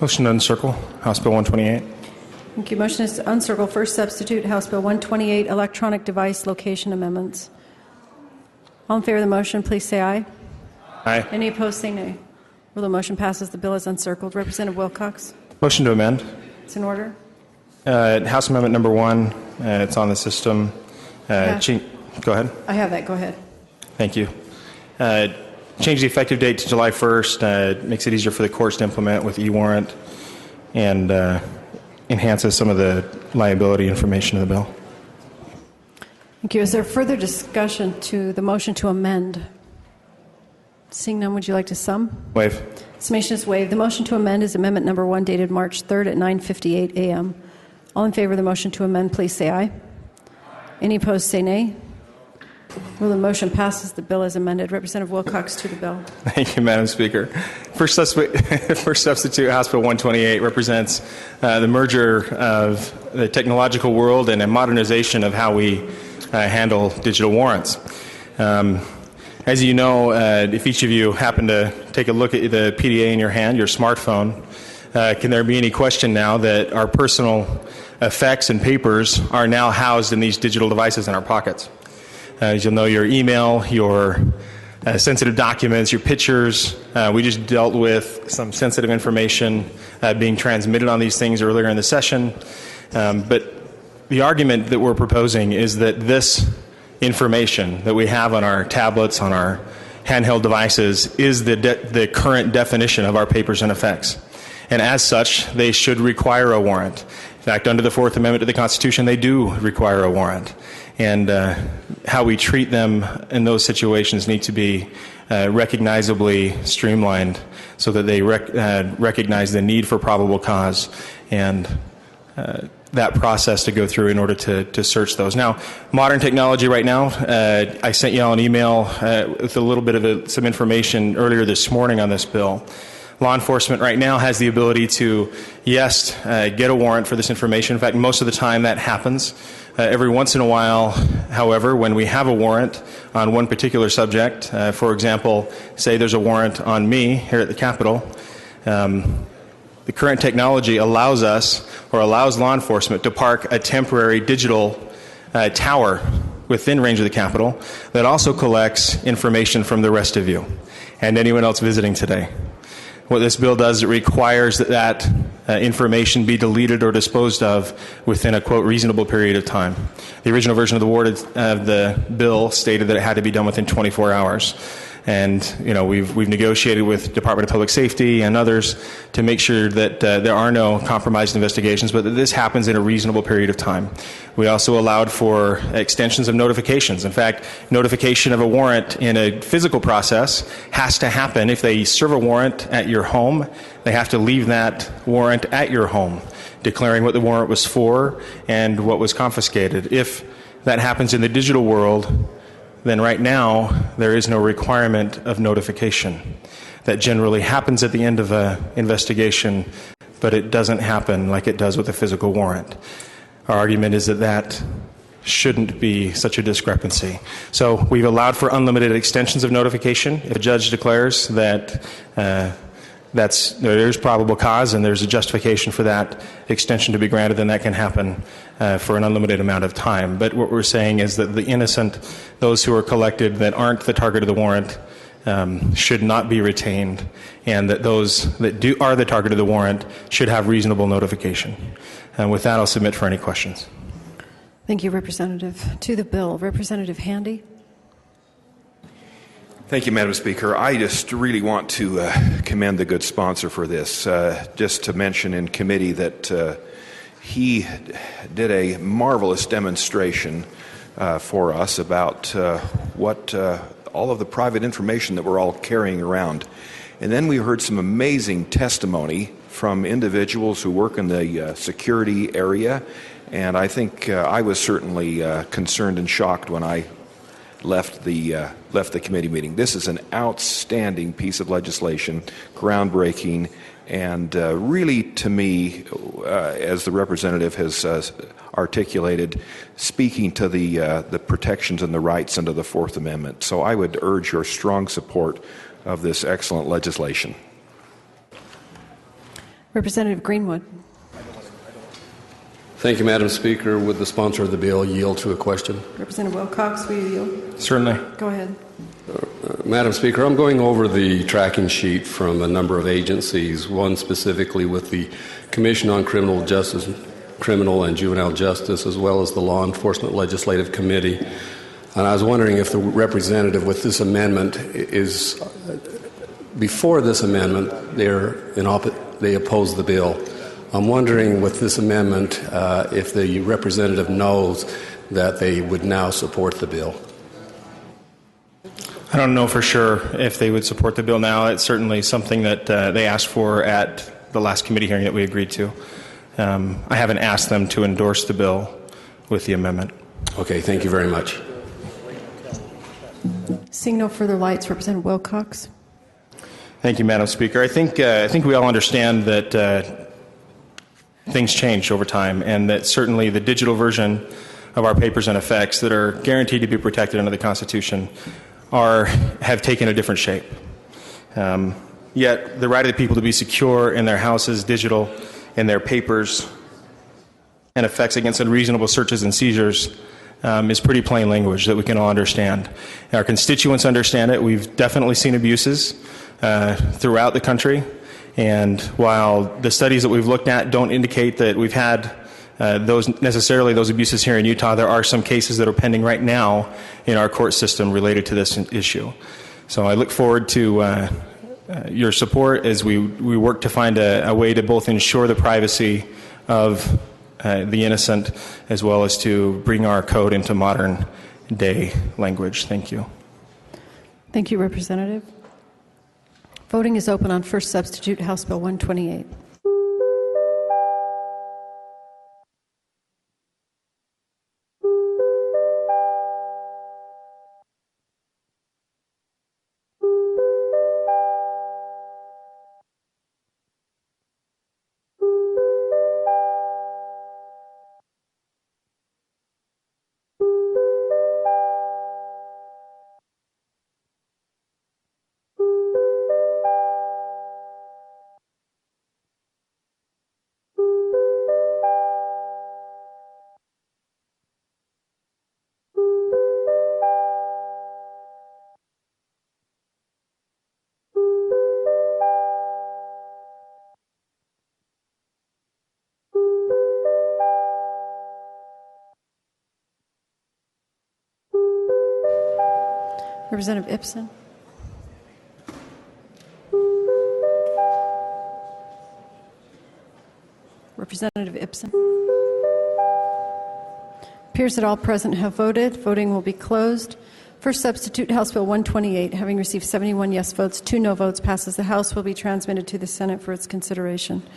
Motion to uncircle House Bill 128. Thank you. Motion is to uncircle first substitute House Bill 128, electronic device location amendments. All in favor of the motion, please say aye. Aye. Any opposed, say nay. Rule the motion passes. The bill is uncircled. Representative Wilcox. Motion to amend. It's in order. House Amendment number 1. It's on the system. Yeah. Go ahead. I have that. Go ahead. Thank you. Change the effective date to July 1st. Makes it easier for the courts to implement with e-warrant and enhances some of the liability information of the bill. Thank you. Is there further discussion to the motion to amend? Seeing none, would you like to sum? Waive. Summation is waived. The motion to amend is amendment number 1, dated March 3rd at 9:58 a.m. All in favor of the motion to amend, please say aye. Any opposed, say nay. Rule the motion passes. The bill is amended. Representative Wilcox to the bill. Thank you, Madam Speaker. First substitute House Bill 128 represents the merger of the technological world and a modernization of how we handle digital warrants. As you know, if each of you happen to take a look at the PDA in your hand, your smartphone, can there be any question now that our personal effects and papers are now housed in these digital devices in our pockets? As you'll know, your email, your sensitive documents, your pictures. We just dealt with some sensitive information being transmitted on these things earlier in the session. But the argument that we're proposing is that this information that we have on our tablets, on our handheld devices, is the current definition of our papers and effects. And as such, they should require a warrant. In fact, under the Fourth Amendment to the Constitution, they do require a warrant. And how we treat them in those situations need to be recognizably streamlined so that they recognize the need for probable cause and that process to go through in order to search those. Now, modern technology right now, I sent you all an email with a little bit of some information earlier this morning on this bill. Law enforcement right now has the ability to, yes, get a warrant for this information. In fact, most of the time that happens. Every once in a while, however, when we have a warrant on one particular subject, for example, say there's a warrant on me here at the Capitol, the current technology allows us or allows law enforcement to park a temporary digital tower within range of the Capitol that also collects information from the rest of you and anyone else visiting today. What this bill does, it requires that information be deleted or disposed of within a, quote, reasonable period of time. The original version of the bill stated that it had to be done within 24 hours. And, you know, we've negotiated with Department of Public Safety and others to make sure that there are no compromised investigations, but that this happens in a reasonable period of time. We also allowed for extensions of notifications. In fact, notification of a warrant in a physical process has to happen. If they serve a warrant at your home, they have to leave that warrant at your home, declaring what the warrant was for and what was confiscated. If that happens in the digital world, then right now there is no requirement of notification. That generally happens at the end of an investigation, but it doesn't happen like it does with a physical warrant. Our argument is that that shouldn't be such a discrepancy. So we've allowed for unlimited extensions of notification. If a judge declares that there's probable cause and there's a justification for that extension to be granted, then that can happen for an unlimited amount of time. But what we're saying is that the innocent, those who are collected that aren't the target of the warrant, should not be retained, and that those that are the target of the warrant should have reasonable notification. And with that, I'll submit for any questions. Thank you, Representative. To the bill, Representative Handy. Thank you, Madam Speaker. I just really want to commend the good sponsor for this. Just to mention in committee that he did a marvelous demonstration for us about what all of the private information that we're all carrying around. And then we heard some amazing testimony from individuals who work in the security area. And I think I was certainly concerned and shocked when I left the committee meeting. This is an outstanding piece of legislation, groundbreaking, and really, to me, as the representative has articulated, speaking to the protections and the rights under the Fourth Amendment. So I would urge your strong support of this excellent legislation. Representative Greenwood. Thank you, Madam Speaker. Would the sponsor of the bill yield to a question? Representative Wilcox, will you yield? Certainly. Go ahead. Madam Speaker, I'm going over the tracking sheet from a number of agencies, one specifically with the Commission on Criminal and Juvenile Justice, as well as the Law Enforcement Legislative Committee. And I was wondering if the representative with this amendment is, before this amendment, they oppose the bill. I'm wondering with this amendment if the representative knows that they would now support the bill. I don't know for sure if they would support the bill now. It's certainly something that they asked for at the last committee hearing that we agreed to. I haven't asked them to endorse the bill with the amendment. Okay, thank you very much. Seeing no further lights, Representative Wilcox. Thank you, Madam Speaker. I think we all understand that things change over time, and that certainly the digital version of our papers and effects that are guaranteed to be protected under the Constitution have taken a different shape. Yet the right of the people to be secure in their houses, digital, in their papers, and effects against unreasonable searches and seizures is pretty plain language that we can all understand. Our constituents understand it. We've definitely seen abuses throughout the country, and while the studies that we've looked at don't indicate that we've had those abuses here in Utah, there are some cases that are pending right now in our court system related to this issue. So I look forward to your support as we work to find a way to both ensure the privacy of the innocent as well as to bring our code into modern day language. Thank you. Thank you, Representative. Voting is open on first substitute House Bill 128. Representative Ibsen. Representative Ibsen. Appears that all present have voted. Voting will be closed. First substitute House Bill 128, having received 71 yes votes, 2 no votes, passes. The House will be transmitted to the Senate for its consideration.